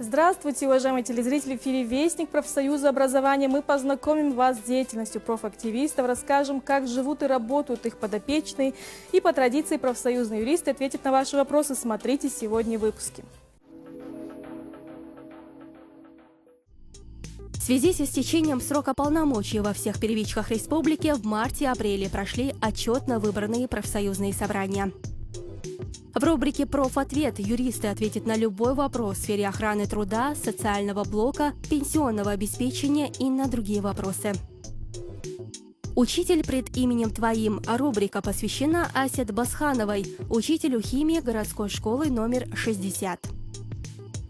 Здравствуйте, уважаемые телезрители! В эфире «Вестник» профсоюза образования. Мы познакомим вас с деятельностью профактивистов, расскажем, как живут и работают их подопечные. И по традиции профсоюзные юристы ответят на ваши вопросы. Смотрите сегодня в выпуске. В связи с истечением срока полномочий во всех первичках республики в марте-апреле прошли отчетно выбранные профсоюзные собрания. В рубрике «Профответ» юристы ответят на любой вопрос в сфере охраны труда, социального блока, пенсионного обеспечения и на другие вопросы. «Учитель пред именем твоим» рубрика посвящена Асет Басхановой, учителю химии городской школы номер 60.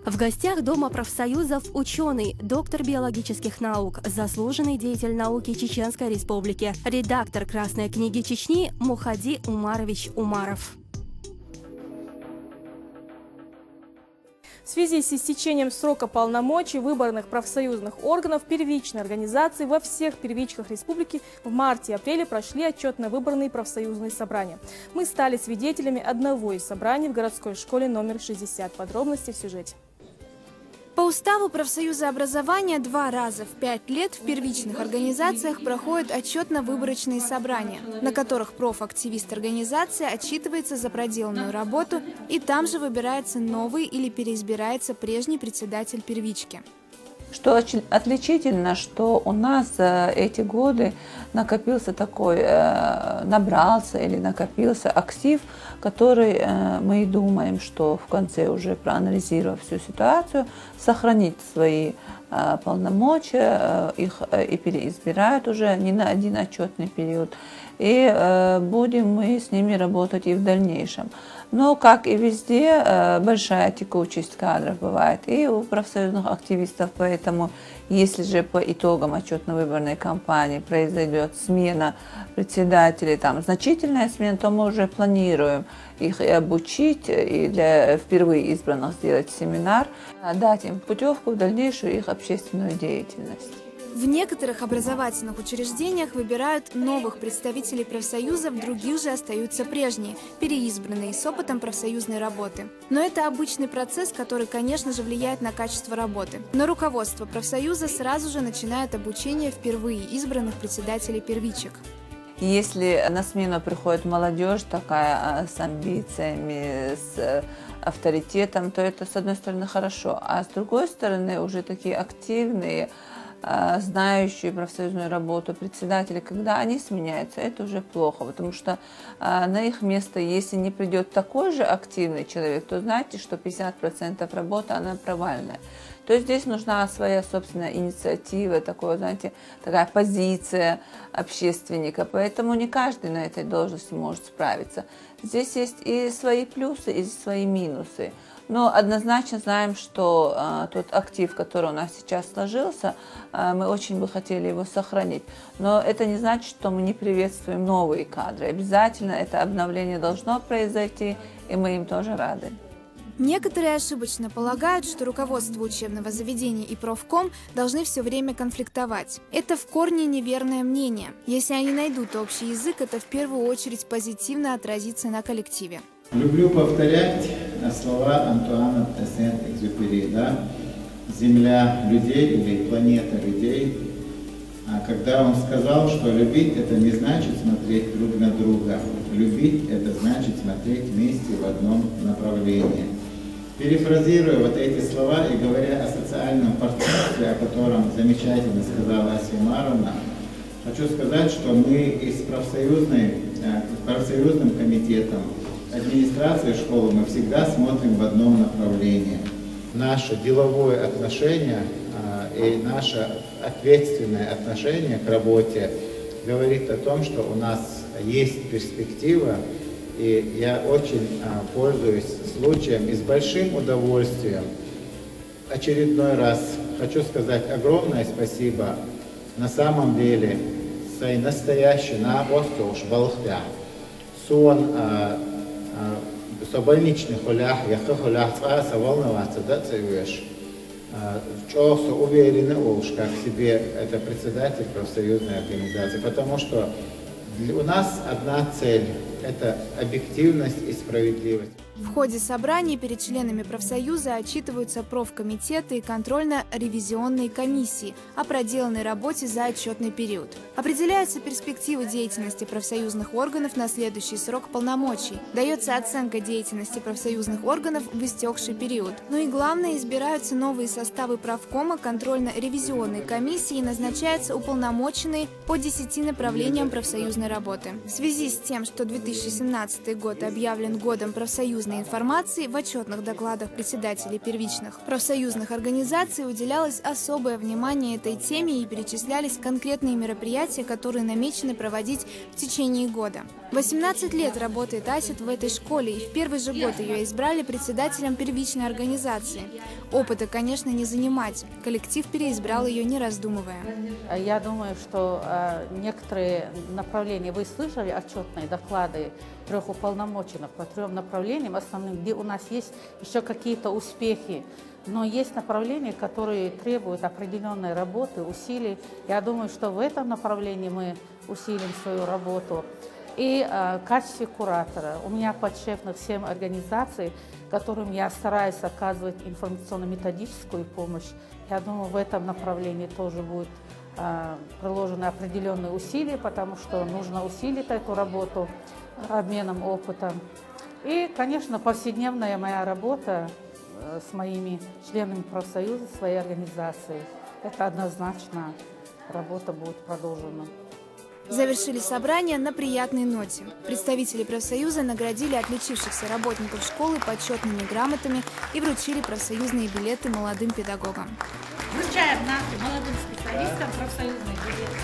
В гостях Дома профсоюзов ученый, доктор биологических наук, заслуженный деятель науки Чеченской Республики, редактор «Красной книги Чечни» Мухади Умарович Умаров. В связи с истечением срока полномочий выборных профсоюзных органов первичной организации во всех первичках республики в марте и апреле прошли отчетно выборные профсоюзные собрания. Мы стали свидетелями одного из собраний в городской школе номер 60. Подробности в сюжете. По уставу профсоюза образования 2 раза в 5 лет в первичных организациях проходят отчетно-выборочные собрания, на которых профактивист организации отчитывается за проделанную работу, и там же выбирается новый или переизбирается прежний председатель первички. Что отличительно, что у нас за эти годы накопился такой, набрался или накопился актив, который мы думаем, что в конце, уже проанализировав всю ситуацию, сохранить свои полномочия, их и переизбирают уже не на один отчетный период. И будем мы с ними работать и в дальнейшем. Но, как и везде, большая текучесть кадров бывает и у профсоюзных активистов, поэтому если же по итогам отчетно-выборной кампании произойдет смена председателей, там значительная смена, то мы уже планируем их и обучить, и для впервые избранных сделать семинар, дать им путевку в дальнейшую их общественную деятельность. В некоторых образовательных учреждениях выбирают новых представителей профсоюза, в других же остаются прежние, переизбранные с опытом профсоюзной работы. Но это обычный процесс, который, конечно же, влияет на качество работы. Но руководство профсоюза сразу же начинает обучение впервые избранных председателей первичек. Если на смену приходит молодежь такая с амбициями, с авторитетом, то это, с одной стороны, хорошо, а с другой стороны, уже такие активные, знающие профсоюзную работу председатели, когда они сменяются, это уже плохо, потому что на их место, если не придет такой же активный человек, то знаете, что 50% работы, она провальная. То есть здесь нужна своя собственная инициатива, такое, знаете, такая позиция общественника, поэтому не каждый на этой должности может справиться. Здесь есть и свои плюсы, и свои минусы. Но однозначно знаем, что тот актив, который у нас сейчас сложился, мы очень бы хотели его сохранить. Но это не значит, что мы не приветствуем новые кадры. Обязательно это обновление должно произойти, и мы им тоже рады. Некоторые ошибочно полагают, что руководство учебного заведения и профком должны все время конфликтовать. Это в корне неверное мнение. Если они найдут общий язык, это в первую очередь позитивно отразится на коллективе. Люблю повторять слова Антуана де Сент-Экзюпери, да? «Земля людей» или «Планета людей». Когда он сказал, что любить – это не значит смотреть друг на друга. Любить – это значит смотреть вместе в одном направлении. Перефразируя вот эти слова и говоря о социальном партнерстве, о котором замечательно сказала Ася Умаровна, хочу сказать, что мы и с профсоюзным комитетом, администрацией школы мы всегда смотрим в одном направлении. Наше деловое отношение и наше ответственное отношение к работе говорит о том, что у нас есть перспектива, и я очень пользуюсь случаем и с большим удовольствием очередной раз хочу сказать огромное спасибо на самом деле своей настоящей наоборствуш балхтя сон собольничных холях яха холях цваса волноваться да цевеш чёсо уверены уж как себе это председатель профсоюзной организации, потому что у нас одна цель – это объективность и справедливость. В ходе собраний перед членами профсоюза отчитываются профкомитеты и контрольно-ревизионные комиссии о проделанной работе за отчетный период. Определяются перспективы деятельности профсоюзных органов на следующий срок полномочий. Дается оценка деятельности профсоюзных органов в истекший период. Ну и главное, избираются новые составы правкома, контрольно-ревизионной комиссии и назначаются уполномоченные по 10 направлениям профсоюзной работы. В связи с тем, что 2017 год объявлен годом профсоюзной информации, в отчетных докладах председателей первичных профсоюзных организаций уделялось особое внимание этой теме и перечислялись конкретные мероприятия, которые намечены проводить в течение года. 18 лет работает АСЕТ в этой школе, и в первый же год ее избрали председателем первичной организации. Опыта, конечно, не занимать. Коллектив переизбрал ее, не раздумывая. Я думаю, что некоторые направления, вы слышали отчетные доклады 3 уполномоченных по 3 направлениям основным, где у нас есть еще какие-то успехи, но есть направления, которые требуют определенной работы, усилий. Я думаю, что в этом направлении мы усилим свою работу. И в качестве куратора у меня подшефных 7 организаций, которым я стараюсь оказывать информационно-методическую помощь. Я думаю, в этом направлении тоже будет приложены определенные усилия, потому что нужно усилить эту работу обменом опытом. И, конечно, повседневная моя работа с моими членами профсоюза, своей организации. Это однозначно работа будет продолжена. Завершили собрание на приятной ноте. Представители профсоюза наградили отличившихся работников школы почетными грамотами и вручили профсоюзные билеты молодым педагогам. Вручаем нашим молодым специалистам профсоюзные билеты.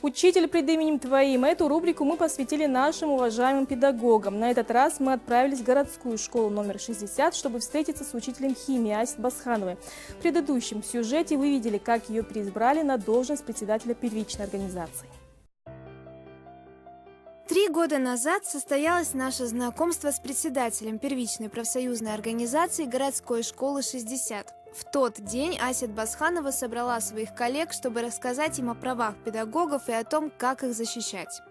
Учитель пред именем Твоим. Эту рубрику мы посвятили нашим уважаемым педагогам. На этот раз мы отправились в городскую школу номер 60, чтобы встретиться с учителем химии Асет Басхановой. В предыдущем сюжете вы видели, как ее переизбрали на должность председателя первичной организации. 3 года назад состоялось наше знакомство с председателем первичной профсоюзной организации городской школы 60. В тот день Асет Басханова собрала своих коллег, чтобы рассказать им о правах педагогов и о том, как их защищать.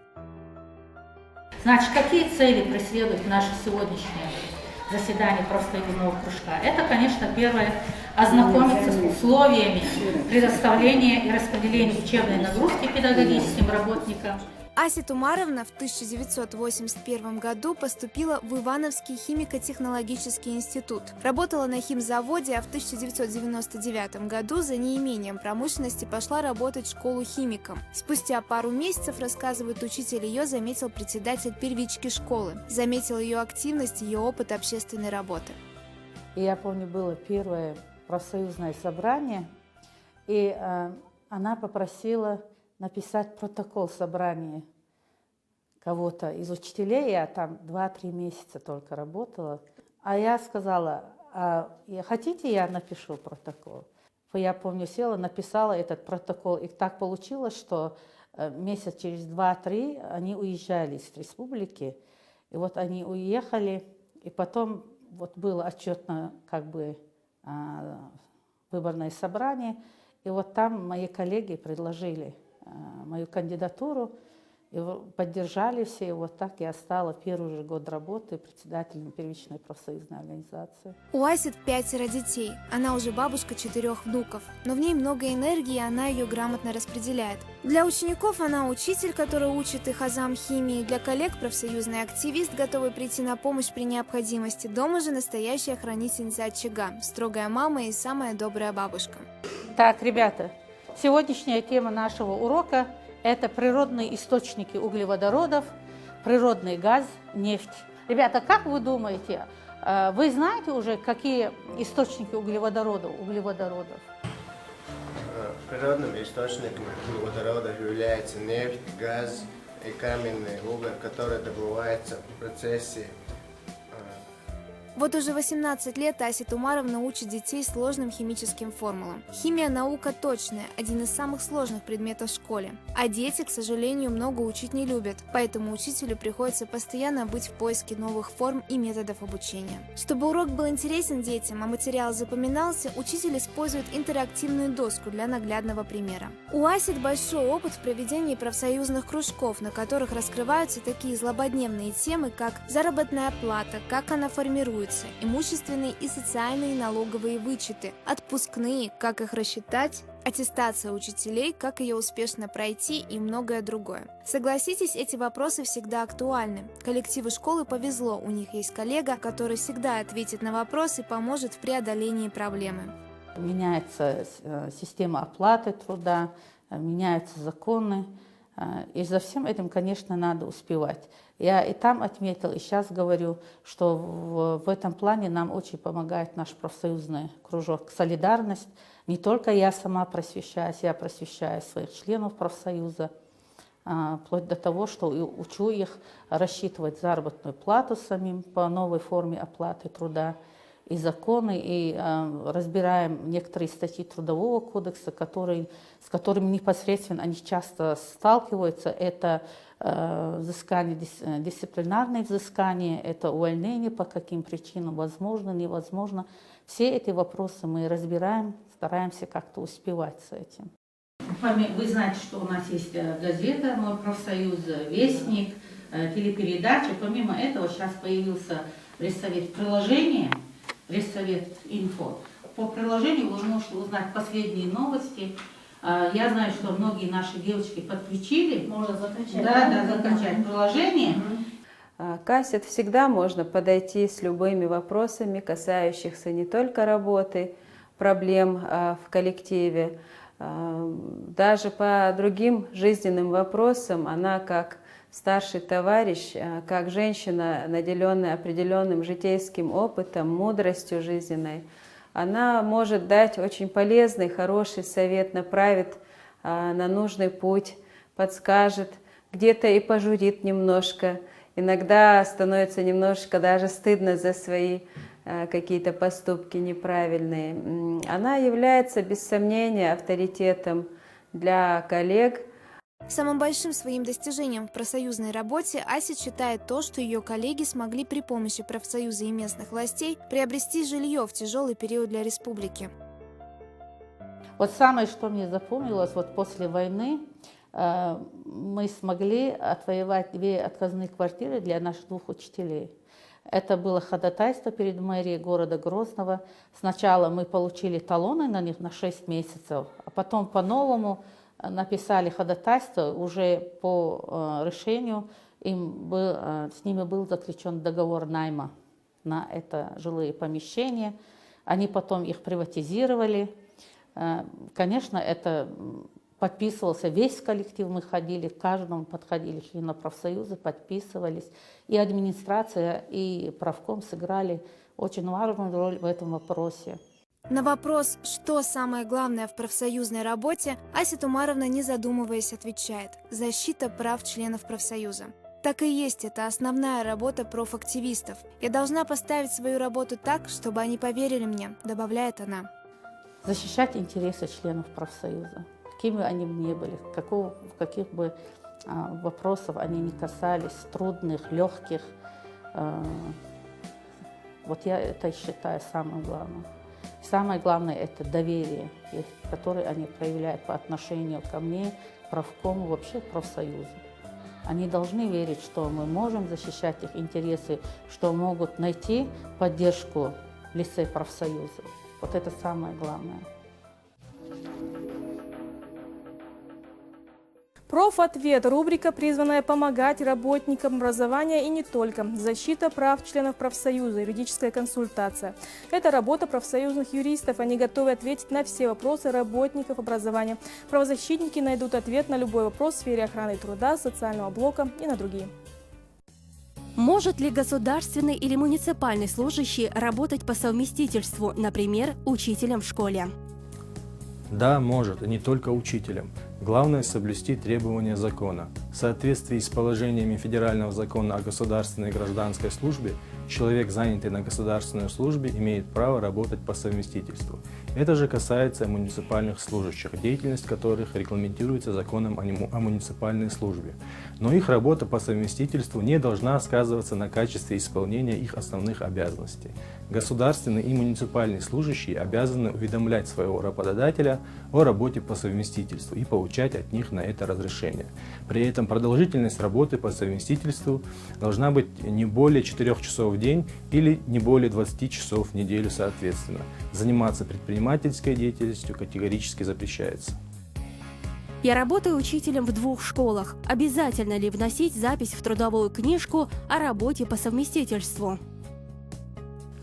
Значит, какие цели преследует наше сегодняшнее заседание профсоюзного кружка? Это, конечно, первое – ознакомиться с условиями предоставления и распределения учебной нагрузки педагогическим работникам. Асет Умаровна в 1981 году поступила в Ивановский химико-технологический институт. Работала на химзаводе, а в 1999 году за неимением промышленности пошла работать в школу химиком. Спустя пару месяцев, рассказывает учитель, ее заметил председатель первички школы. Заметил ее активность, ее опыт общественной работы. Я помню, было первое профсоюзное собрание, и она попросила написать протокол собрания кого-то из учителей. Я там 2-3 месяца только работала. А я сказала, хотите, я напишу протокол? Я помню, села, написала этот протокол. И так получилось, что месяц через 2-3 они уезжали из республики. И вот они уехали, и потом вот было отчетно как бы выборное собрание. И вот там мои коллеги предложили мою кандидатуру, и поддержали все, и вот так я стала первый же год работы председателем первичной профсоюзной организации. У Асет 5 детей, она уже бабушка 4 внуков, но в ней много энергии, и она ее грамотно распределяет. Для учеников она учитель, который учит их азам химии, для коллег профсоюзный активист, готовый прийти на помощь при необходимости. Дома же настоящая хранительница очага, строгая мама и самая добрая бабушка. Так, ребята, сегодняшняя тема нашего урока – это природные источники углеводородов, природный газ, нефть. Ребята, как вы думаете, вы знаете уже, какие источники углеводородов? Природными источниками углеводородов являются нефть, газ и каменный уголь, который добывается в процессе Вот уже 18 лет Асет Умаровна учит детей сложным химическим формулам. Химия – наука точная, один из самых сложных предметов в школе. А дети, к сожалению, много учить не любят, поэтому учителю приходится постоянно быть в поиске новых форм и методов обучения. Чтобы урок был интересен детям, а материал запоминался, учитель использует интерактивную доску для наглядного примера. У Асет большой опыт в проведении профсоюзных кружков, на которых раскрываются такие злободневные темы, как заработная плата, как она формируется, имущественные и социальные налоговые вычеты, отпускные, как их рассчитать, аттестация учителей, как ее успешно пройти и многое другое. Согласитесь, эти вопросы всегда актуальны. Коллективу школы повезло, у них есть коллега, который всегда ответит на вопросы и поможет в преодолении проблемы. Меняется система оплаты труда, меняются законы. И за всем этим, конечно, надо успевать. Я и там отметила, и сейчас говорю, что в этом плане нам очень помогает наш профсоюзный кружок «Солидарность». Не только я сама просвещаюсь, я просвещаю своих членов профсоюза, вплоть до того, что учу их рассчитывать заработную плату самим по новой форме оплаты труда, и законы, и разбираем некоторые статьи Трудового кодекса, с которыми непосредственно они часто сталкиваются. Это взыскание, дисциплинарные взыскания, это увольнение, по каким причинам, возможно, невозможно. Все эти вопросы мы разбираем, стараемся как-то успевать с этим. Вы знаете, что у нас есть газета «Мой профсоюз», «Вестник», телепередача. Помимо этого сейчас появился пресс-совет приложения, пресс-совет инфо. По приложению вы можете узнать последние новости. Я знаю, что многие наши девочки подключили. Можно закачать. Да, закачать приложение. К Асет всегда можно подойти с любыми вопросами, касающихся не только работы, проблем в коллективе, даже по другим жизненным вопросам. Она как старший товарищ, как женщина, наделенная определенным житейским опытом, мудростью жизненной, она может дать очень полезный, хороший совет, направит на нужный путь, подскажет, где-то и пожурит немножко. Иногда становится немножко даже стыдно за свои какие-то поступки неправильные. Она является, без сомнения, авторитетом для коллег. Самым большим своим достижением в профсоюзной работе Асет считает то, что ее коллеги смогли при помощи профсоюза и местных властей приобрести жилье в тяжелый период для республики. Вот самое, что мне запомнилось, вот после войны мы смогли отвоевать 2 отказные квартиры для наших 2 учителей. Это было ходатайство перед мэрией города Грозного. Сначала мы получили талоны на них на 6 месяцев, а потом по-новому написали ходатайство, уже по решению с ними был заключен договор найма на это жилые помещения. Они потом их приватизировали. Конечно, это подписывался весь коллектив, мы ходили, к каждому подходили члены профсоюза, подписывались. И администрация, и правком сыграли очень важную роль в этом вопросе. На вопрос, что самое главное в профсоюзной работе, Асет Умаровна, не задумываясь, отвечает: защита прав членов профсоюза. Так и есть, это основная работа профактивистов. Я должна поставить свою работу так, чтобы они поверили мне, добавляет она. Защищать интересы членов профсоюза, какими бы они ни были, каких бы вопросов они ни касались, трудных, легких. Вот я это считаю самым главным. Самое главное – это доверие, которое они проявляют по отношению ко мне, к правкому, вообще к профсоюзу. Они должны верить, что мы можем защищать их интересы, что могут найти поддержку в лице профсоюза. Вот это самое главное. Профответ – рубрика, призванная помогать работникам образования и не только. Защита прав членов профсоюза, юридическая консультация. Это работа профсоюзных юристов. Они готовы ответить на все вопросы работников образования. Правозащитники найдут ответ на любой вопрос в сфере охраны труда, социального блока и на другие. Может ли государственный или муниципальный служащий работать по совместительству, например, учителем в школе? Да, может, и не только учителем. Главное – соблюсти требования закона. В соответствии с положениями Федерального закона о государственной и гражданской службе, человек, занятый на государственной службе, имеет право работать по совместительству. Это же касается муниципальных служащих, деятельность которых регламентируется законом о муниципальной службе. Но их работа по совместительству не должна сказываться на качестве исполнения их основных обязанностей. Государственные и муниципальные служащие обязаны уведомлять своего работодателя о работе по совместительству и получать от них на это разрешение. При этом продолжительность работы по совместительству должна быть не более 4 часов в день или не более 20 часов в неделю соответственно. Заниматься предпринимательской деятельностью категорически запрещается. Я работаю учителем в 2 школах. Обязательно ли вносить запись в трудовую книжку о работе по совместительству?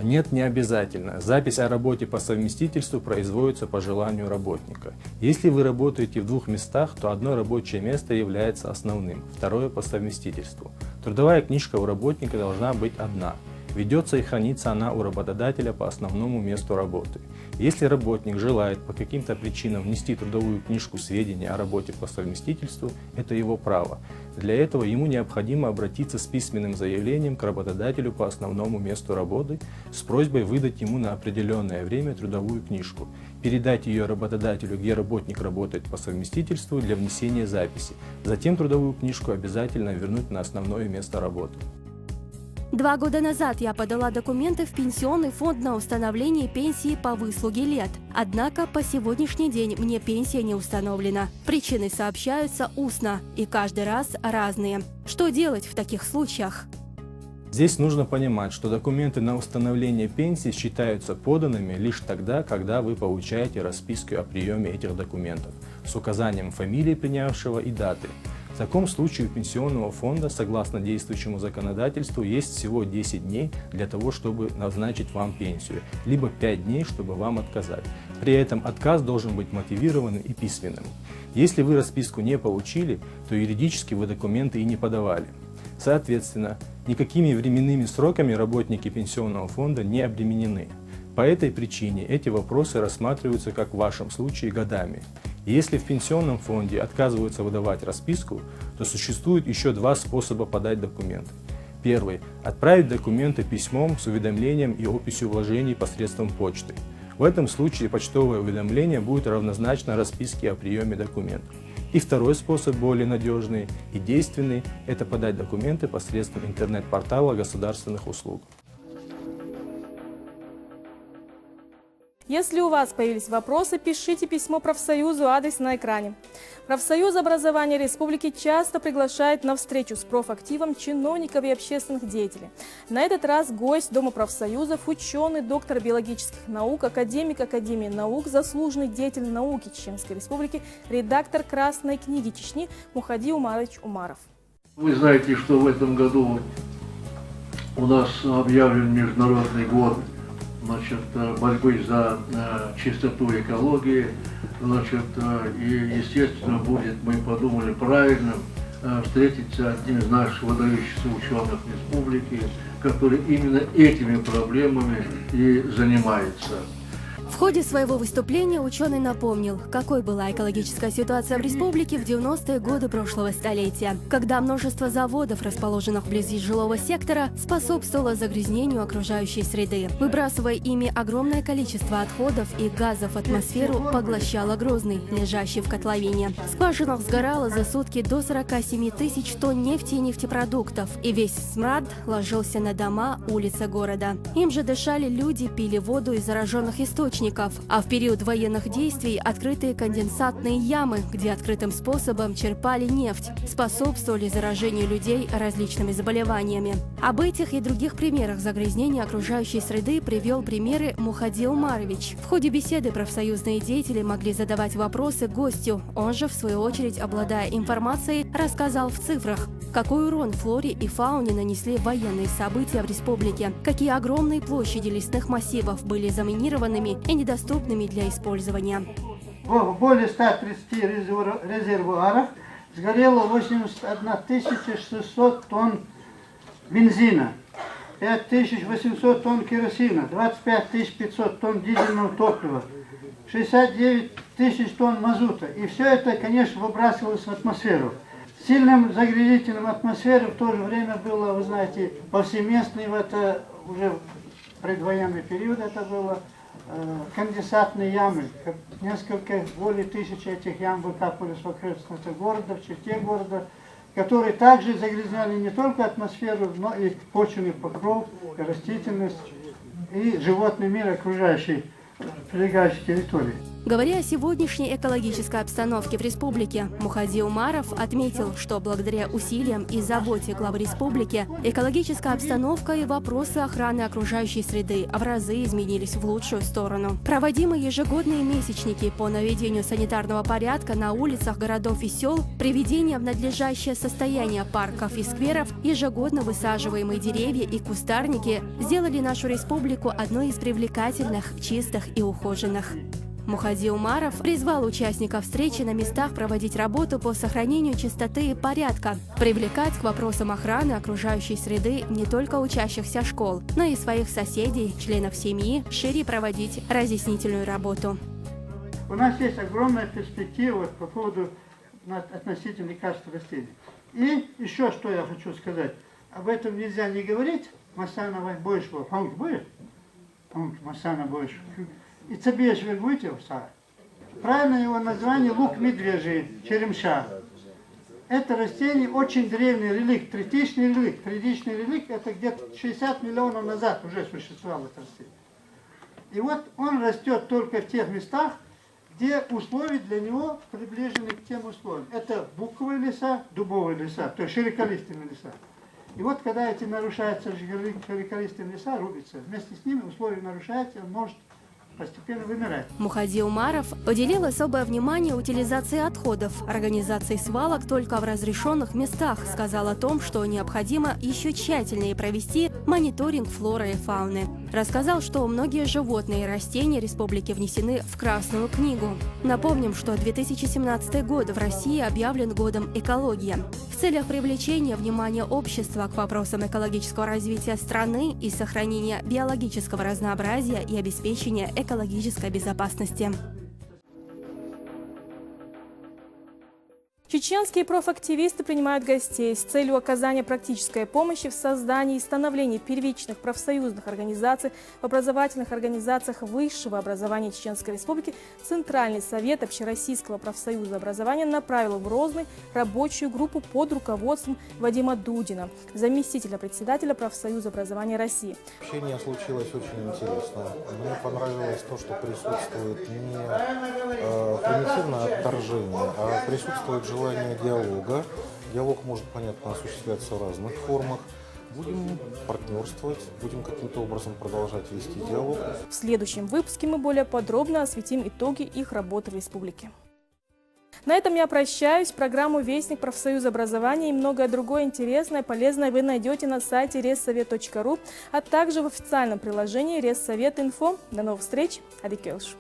Нет, не обязательно. Запись о работе по совместительству производится по желанию работника. Если вы работаете в 2 местах, то одно рабочее место является основным, второе по совместительству. Трудовая книжка у работника должна быть одна. Ведется и хранится она у работодателя по основному месту работы. Если работник желает по каким-то причинам внести в трудовую книжку сведения о работе по совместительству, это его право. Для этого ему необходимо обратиться с письменным заявлением к работодателю по основному месту работы с просьбой выдать ему на определенное время трудовую книжку, передать ее работодателю, где работник работает по совместительству, для внесения записи. Затем трудовую книжку обязательно вернуть на основное место работы. 2 года назад я подала документы в Пенсионный фонд на установление пенсии по выслуге лет. Однако по сегодняшний день мне пенсия не установлена. Причины сообщаются устно и каждый раз разные. Что делать в таких случаях? Здесь нужно понимать, что документы на установление пенсии считаются поданными лишь тогда, когда вы получаете расписку о приеме этих документов с указанием фамилии принявшего и даты. В таком случае у Пенсионного фонда, согласно действующему законодательству, есть всего 10 дней для того, чтобы назначить вам пенсию, либо 5 дней, чтобы вам отказать. При этом отказ должен быть мотивированным и письменным. Если вы расписку не получили, то юридически вы документы и не подавали. Соответственно, никакими временными сроками работники Пенсионного фонда не обременены. По этой причине эти вопросы рассматриваются, как в вашем случае, годами. Если в Пенсионном фонде отказываются выдавать расписку, то существует еще 2 способа подать документы. Первый – отправить документы письмом с уведомлением и описью вложений посредством почты. В этом случае почтовое уведомление будет равнозначно расписке о приеме документов. И второй способ, более надежный и действенный – это подать документы посредством интернет-портала государственных услуг. Если у вас появились вопросы, пишите письмо профсоюзу, адрес на экране. Профсоюз образования республики часто приглашает на встречу с профактивом чиновников и общественных деятелей. На этот раз гость Дома профсоюзов, ученый, доктор биологических наук, академик Академии наук, заслуженный деятель науки Чеченской республики, редактор «Красной книги Чечни» Мухади Умарович Умаров. Вы знаете, что в этом году у нас объявлен Международный год борьбы за чистоту экологии, и, естественно, будет, мы подумали, правильно встретиться одним из наших выдающихся ученых республики, который именно этими проблемами и занимается. В ходе своего выступления ученый напомнил, какой была экологическая ситуация в республике в 90-е годы прошлого столетия, когда множество заводов, расположенных вблизи жилого сектора, способствовало загрязнению окружающей среды. Выбрасывая ими огромное количество отходов и газов в атмосферу, поглощало Грозный, лежащий в котловине. В скважинах сгорало за сутки до 47 тысяч тонн нефти и нефтепродуктов, и весь смрад ложился на дома, улицы города. Им же дышали люди, пили воду из зараженных источников, а в период военных действий открытые конденсатные ямы, где открытым способом черпали нефть, способствовали заражению людей различными заболеваниями. Об этих и других примерах загрязнения окружающей среды привел примеры Мухади Умарович. В ходе беседы профсоюзные деятели могли задавать вопросы гостю. Он же, в свою очередь, обладая информацией, рассказал в цифрах, какой урон флоре и фауне нанесли военные события в республике, какие огромные площади лесных массивов были заминированными и недоступными для использования. В более 130 резервуарах сгорело 81 600 тонн бензина, 5800 тонн керосина, 25 500 тонн дизельного топлива, 69 тысяч тонн мазута. И все это, конечно, выбрасывалось в атмосферу. Сильным загрязнителем атмосферы в то же время было, вы знаете, повсеместный, в это уже предвоенный период это было, конденсатные ямы. Несколько, более 1000 этих ям выкапывались в окрестностях города, в черте города, которые также загрязняли не только атмосферу, но и почвенный покров, и растительность, и животный мир, окружающий прилегающей территории. Говоря о сегодняшней экологической обстановке в республике, Мухади Умаров отметил, что благодаря усилиям и заботе главы республики экологическая обстановка и вопросы охраны окружающей среды в разы изменились в лучшую сторону. Проводимые ежегодные месячники по наведению санитарного порядка на улицах городов и сел, приведение в надлежащее состояние парков и скверов, ежегодно высаживаемые деревья и кустарники сделали нашу республику одной из привлекательных, чистых и ухоженных. Мухади Умаров призвал участников встречи на местах проводить работу по сохранению чистоты и порядка, привлекать к вопросам охраны окружающей среды не только учащихся школ, но и своих соседей, членов семьи, шире проводить разъяснительную работу. У нас есть огромная перспектива по поводу относительно качества растений. И еще что я хочу сказать. Об этом нельзя не говорить. Масанова больше, Масана больше. И цабеш будете уса. Правильно его название лук медвежий, черемша. Это растение очень древний реликт, третичный реликт. Третичный реликт это где-то 60 миллионов назад уже существовало это растение. И вот он растет только в тех местах, где условия для него приближены к тем условиям. Это буковые леса, дубовые леса, то есть широколиственные леса. И вот когда эти нарушаются широколиственные леса, рубятся, вместе с ними условия нарушаются, он может постепенно вымирать. Мухади Умаров уделил особое внимание утилизации отходов, организации свалок только в разрешенных местах, сказал о том, что необходимо еще тщательнее провести мониторинг флоры и фауны. Рассказал, что многие животные и растения республики внесены в Красную книгу. Напомним, что 2017 год в России объявлен годом экологии. В целях привлечения внимания общества к вопросам экологического развития страны и сохранения биологического разнообразия и обеспечения экологической безопасности. Чеченские профактивисты принимают гостей с целью оказания практической помощи в создании и становлении первичных профсоюзных организаций в образовательных организациях высшего образования Чеченской Республики. Центральный совет Общероссийского профсоюза образования направил в Грозный рабочую группу под руководством Вадима Дудина, заместителя председателя профсоюза образования России. Общение случилось очень интересно. Мне понравилось то, что присутствует не примитивное отторжение, а присутствует желание диалога. Диалог может, понятно, осуществляться в разных формах. Будем партнерствовать, будем каким-то образом продолжать вести диалог. В следующем выпуске мы более подробно осветим итоги их работы в республике. На этом я прощаюсь. Программу «Вестник профсоюза образования» и многое другое интересное, полезное вы найдете на сайте ressовет.ру, а также в официальном приложении Рессовет.Инфо. До новых встреч. Адикелш.